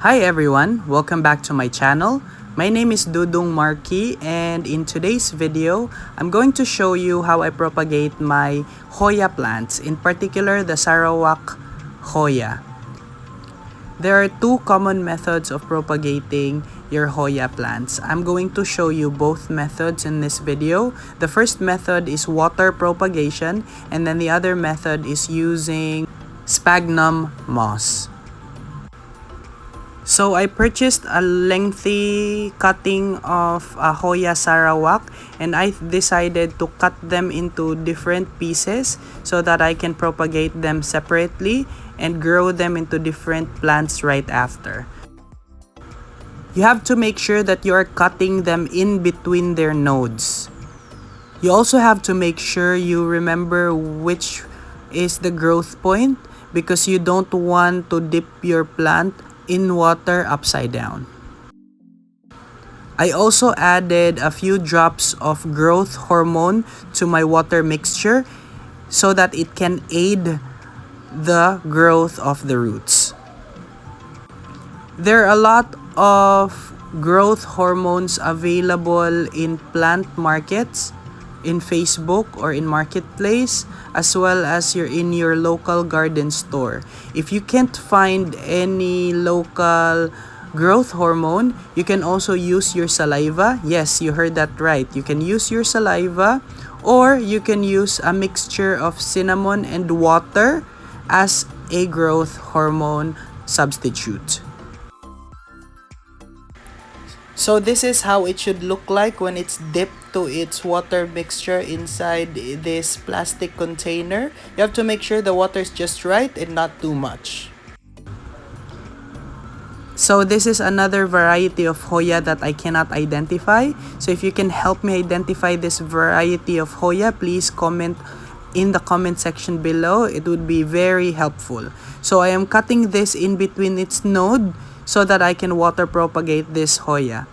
Hi everyone, welcome back to my channel. My name is Dudung Marquis, and in today's video, I'm going to show you how I propagate my Hoya plants, in particular the Sarawak Hoya. There are two common methods of propagating your Hoya plants. I'm going to show you both methods in this video. The first method is water propagation, and then the other method is using sphagnum moss. So I purchased a lengthy cutting of Hoya Sarawak, and I decided to cut them into different pieces so that I can propagate them separately and grow them into different plants right after. You have to make sure that you are cutting them in between their nodes. You also have to make sure you remember which is the growth point, because you don't want to dip your plant in water upside down. I also added a few drops of growth hormone to my water mixture so that it can aid the growth of the roots. There are a lot of growth hormones available in plant markets, in Facebook or in Marketplace, as well as in your local garden store. If you can't find any local growth hormone, you can also use your saliva. Yes, you heard that right. You can use your saliva, or you can use a mixture of cinnamon and water as a growth hormone substitute. So this is how it should look like when it's dipped to its water mixture inside this plastic container. You have to make sure the water is just right and not too much. So this is another variety of Hoya that I cannot identify. So if you can help me identify this variety of Hoya, please comment in the comment section below. It would be very helpful. So I am cutting this in between its node so that I can water propagate this Hoya.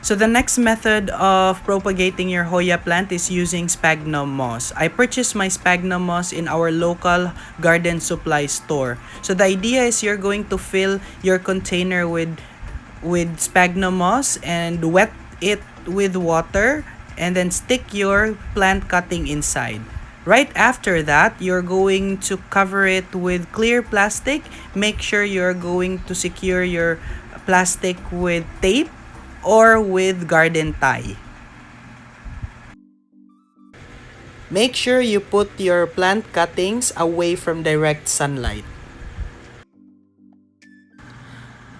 So the next method of propagating your Hoya plant is using sphagnum moss. I purchased my sphagnum moss in our local garden supply store. So the idea is you're going to fill your container with sphagnum moss and wet it with water, and then stick your plant cutting inside. Right after that, you're going to cover it with clear plastic. Make sure you're going to secure your plastic with tape or with garden tie. Make sure you put your plant cuttings away from direct sunlight.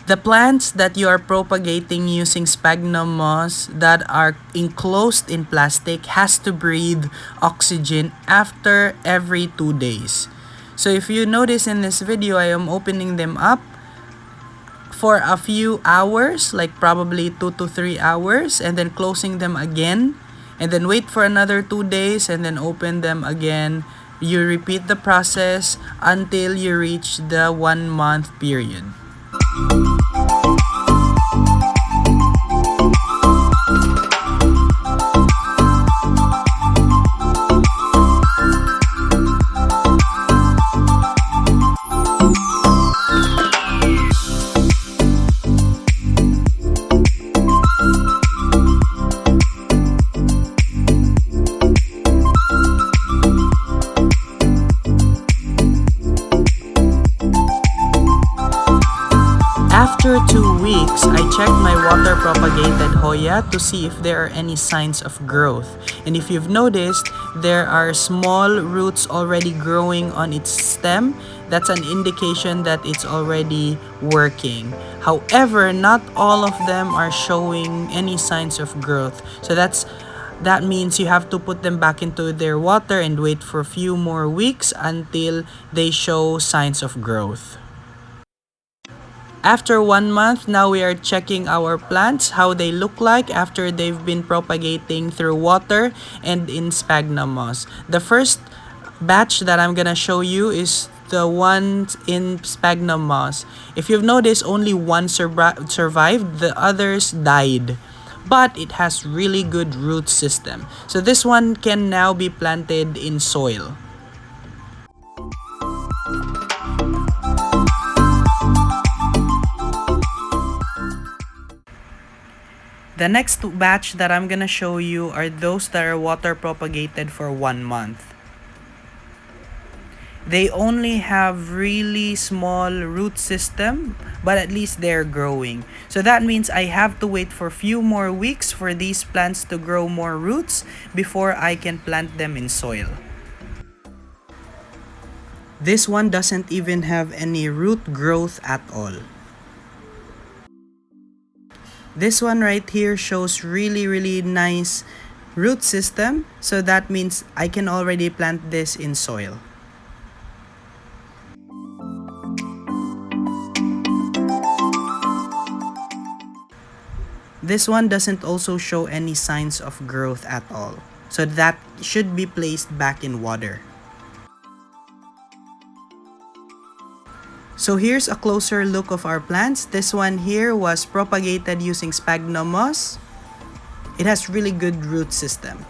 The plants that you are propagating using sphagnum moss that are enclosed in plastic has to breathe oxygen after every 2 days. So if you notice in this video, I am opening them up for a few hours, like probably 2 to 3 hours, and then closing them again, and then wait for another 2 days and then open them again. You repeat the process until you reach the 1 month period. After 2 weeks, I checked my water propagated Hoya to see if there are any signs of growth. And if you've noticed, there are small roots already growing on its stem. that's an indication that it's already working. However, not all of them are showing any signs of growth. So that means you have to put them back into their water and wait for a few more weeks until they show signs of growth. After 1 month, now we are checking our plants, how they look like after they've been propagating through water and in sphagnum moss. The first batch that I'm gonna show you is the ones in sphagnum moss. If you've noticed, only one survived, the others died. But it has really good root system. So this one can now be planted in soil. The next batch that I'm gonna show you are those that are water propagated for 1 month. They only have really small root system, but at least they're growing. So that means I have to wait for a few more weeks for these plants to grow more roots before I can plant them in soil. This one doesn't even have any root growth at all. This one right here shows really nice root system, so that means I can already plant this in soil. This one doesn't also show any signs of growth at all, so that should be placed back in water. So here's a closer look of our plants. This one here was propagated using sphagnum moss. It has really good root system.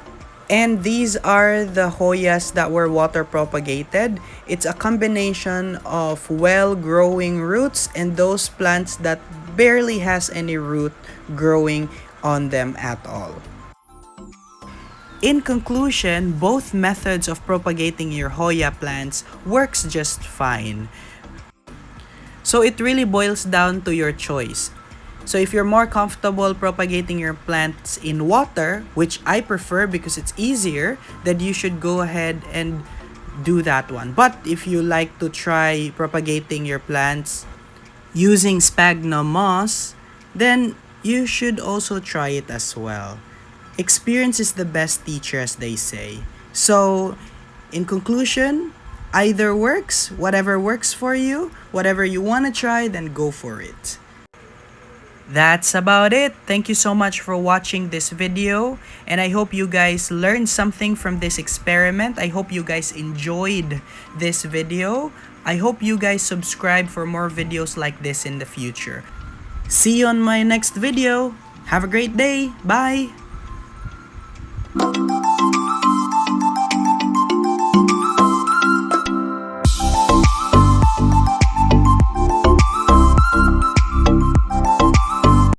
And these are the Hoyas that were water propagated. It's a combination of well-growing roots and those plants that barely has any root growing on them at all. In conclusion, both methods of propagating your Hoya plants works just fine. So it really boils down to your choice. So if you're more comfortable propagating your plants in water, which I prefer because it's easier, then you should go ahead and do that one. But if you like to try propagating your plants using sphagnum moss, then you should also try it as well. Experience is the best teacher, as they say. So in conclusion, either works, whatever works for you, whatever you want to try, then go for it. That's about it. Thank you so much for watching this video, and I hope you guys learned something from this experiment. I hope you guys enjoyed this video. I hope you guys subscribe for more videos like this in the future. See you on my next video. Have a great day. Bye.